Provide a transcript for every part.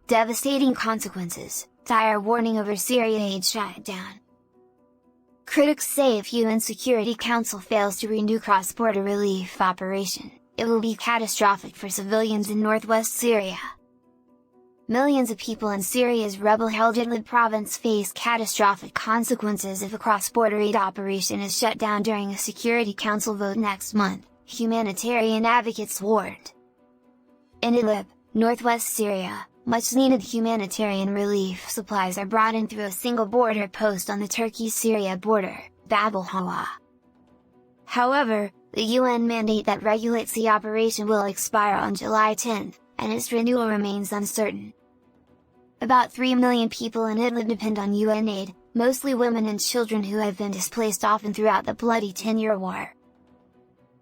devastating consequences, dire warning over Syria aid shutdown. Critics say if UN Security Council fails to renew cross-border relief operation, it will be catastrophic for civilians in northwest Syria. Millions of people in Syria's rebel-held Idlib province face catastrophic consequences if a cross-border aid operation is shut down during a Security Council vote next month, humanitarian advocates warned. In Idlib, northwest Syria, much-needed humanitarian relief supplies are brought in through a single border post on the Turkey-Syria border, al-Hawa. However, the UN mandate that regulates the operation will expire on July 10, and its renewal remains uncertain. About 3 million people in Idlib depend on UN aid, mostly women and children who have been displaced often throughout the bloody 10-year war.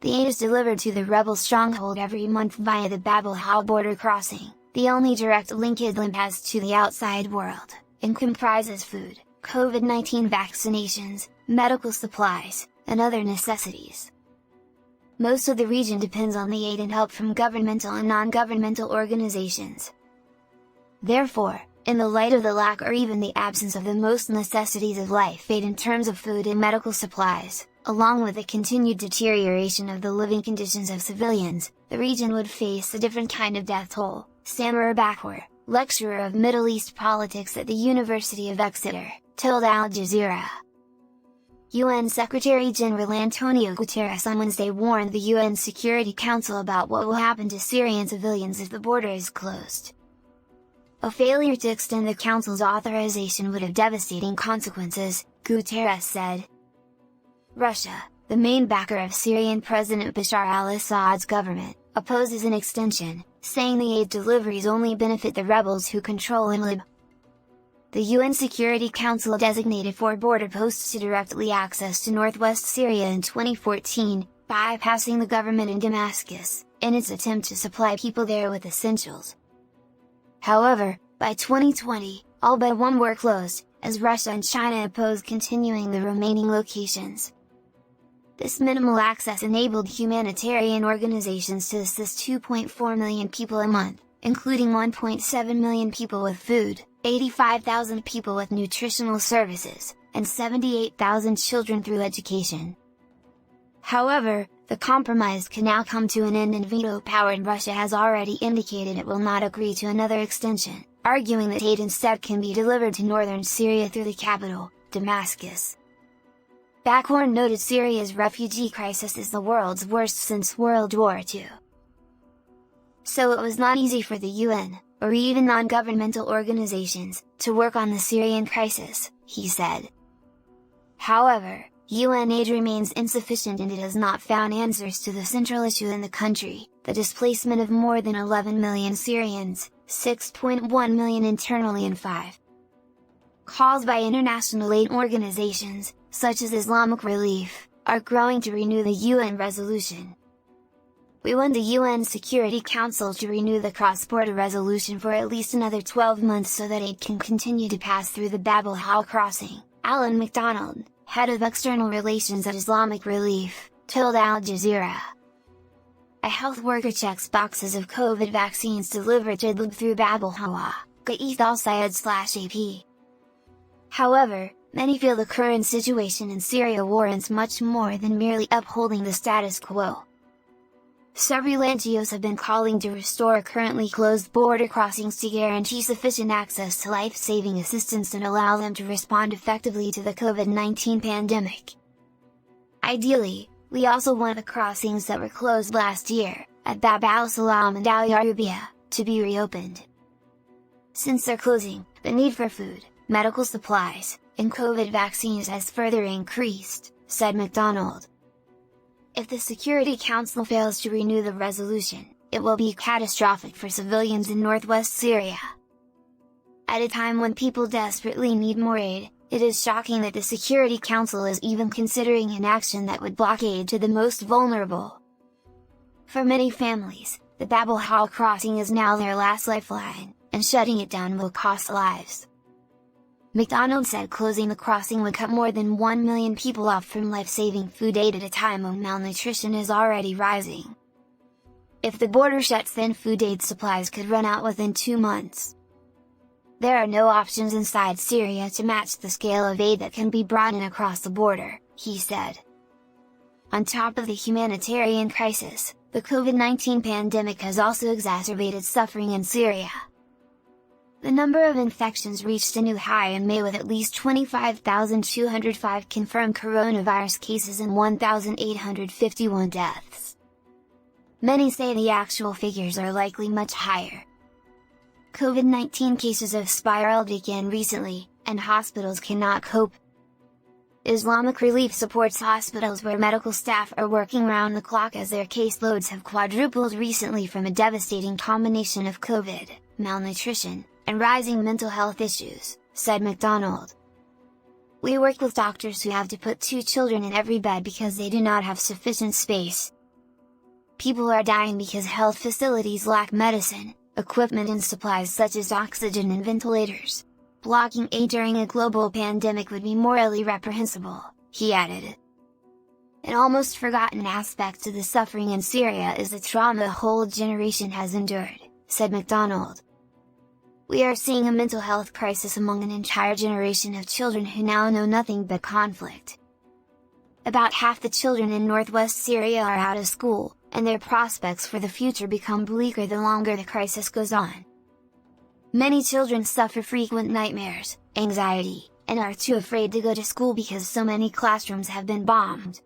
The aid is delivered to the rebel stronghold every month via the al-Hawa border crossing, the only direct link Idlib has to the outside world, and comprises food, COVID-19 vaccinations, medical supplies, and other necessities. Most of the region depends on the aid and help from governmental and non-governmental organizations. Therefore, in the light of the lack or even the absence of the most necessities of life aid in terms of food and medical supplies, along with the continued deterioration of the living conditions of civilians, the region would face a different kind of death toll, Samir Bakwar, lecturer of Middle East politics at the University of Exeter, told Al Jazeera. UN Secretary-General Antonio Guterres on Wednesday warned the UN Security Council about what will happen to Syrian civilians if the border is closed. A failure to extend the Council's authorization would have devastating consequences, Guterres said. Russia, the main backer of Syrian President Bashar al-Assad's government, opposes an extension, saying the aid deliveries only benefit the rebels who control Idlib. The UN Security Council designated 4 border posts to directly access to northwest Syria in 2014, bypassing the government in Damascus, in its attempt to supply people there with essentials. However, by 2020, all but 1 were closed, as Russia and China opposed continuing the remaining locations. This minimal access enabled humanitarian organizations to assist 2.4 million people a month, including 1.7 million people with food, 85,000 people with nutritional services, and 78,000 children through education. However, the compromise can now come to an end and veto power in Russia has already indicated it will not agree to another extension, arguing that aid instead can be delivered to northern Syria through the capital, Damascus. Bakwar noted Syria's refugee crisis is the world's worst since World War II. So it was not easy for the UN, or even non-governmental organizations, to work on the Syrian crisis, he said. However, UN aid remains insufficient and it has not found answers to the central issue in the country, the displacement of more than 11 million Syrians, 6.1 million internally and 5. Calls by international aid organizations, such as Islamic Relief, are growing to renew the UN resolution. We want the UN Security Council to renew the cross-border resolution for at least another 12 months so that aid can continue to pass through the al-Hawa crossing, Alan MacDonald, head of external relations at Islamic Relief, told Al Jazeera. A health worker checks boxes of COVID vaccines delivered to Idlib through al-Hawa, Gaith al-Sayed/AP. However, many feel the current situation in Syria warrants much more than merely upholding the status quo. Several NGOs have been calling to restore currently closed border crossings to guarantee sufficient access to life-saving assistance and allow them to respond effectively to the COVID-19 pandemic. Ideally, we also want the crossings that were closed last year, at Bab al-Salam and Al Yarubia, to be reopened. Since their closing, the need for food, medical supplies, and COVID vaccines has further increased, said MacDonald. If the Security Council fails to renew the resolution, it will be catastrophic for civilians in northwest Syria. At a time when people desperately need more aid, it is shocking that the Security Council is even considering an action that would block aid to the most vulnerable. For many families, the al-Hawa crossing is now their last lifeline, and shutting it down will cost lives. MacDonald said closing the crossing would cut more than 1 million people off from life-saving food aid at a time when malnutrition is already rising. If the border shuts, then food aid supplies could run out within 2 months. There are no options inside Syria to match the scale of aid that can be brought in across the border, he said. On top of the humanitarian crisis, the COVID-19 pandemic has also exacerbated suffering in Syria. The number of infections reached a new high in May, with at least 25,205 confirmed coronavirus cases and 1,851 deaths. Many say the actual figures are likely much higher. COVID-19 cases have spiraled again recently, and hospitals cannot cope. Islamic Relief supports hospitals where medical staff are working round the clock as their caseloads have quadrupled recently from a devastating combination of COVID, malnutrition, and rising mental health issues, said McDonald. We work with doctors who have to put 2 children in every bed because they do not have sufficient space. People are dying because health facilities lack medicine, equipment and supplies such as oxygen and ventilators. Blocking aid during a global pandemic would be morally reprehensible, he added. An almost forgotten aspect to the suffering in Syria is the trauma a whole generation has endured, said McDonald. We are seeing a mental health crisis among an entire generation of children who now know nothing but conflict. About half the children in northwest Syria are out of school, and their prospects for the future become bleaker the longer the crisis goes on. Many children suffer frequent nightmares, anxiety, and are too afraid to go to school because so many classrooms have been bombed.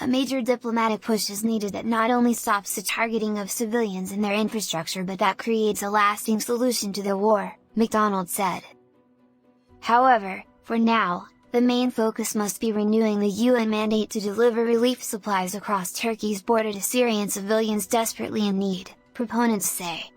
A major diplomatic push is needed that not only stops the targeting of civilians and their infrastructure but that creates a lasting solution to the war, McDonald said. However, for now, the main focus must be renewing the UN mandate to deliver relief supplies across Turkey's border to Syrian civilians desperately in need, proponents say.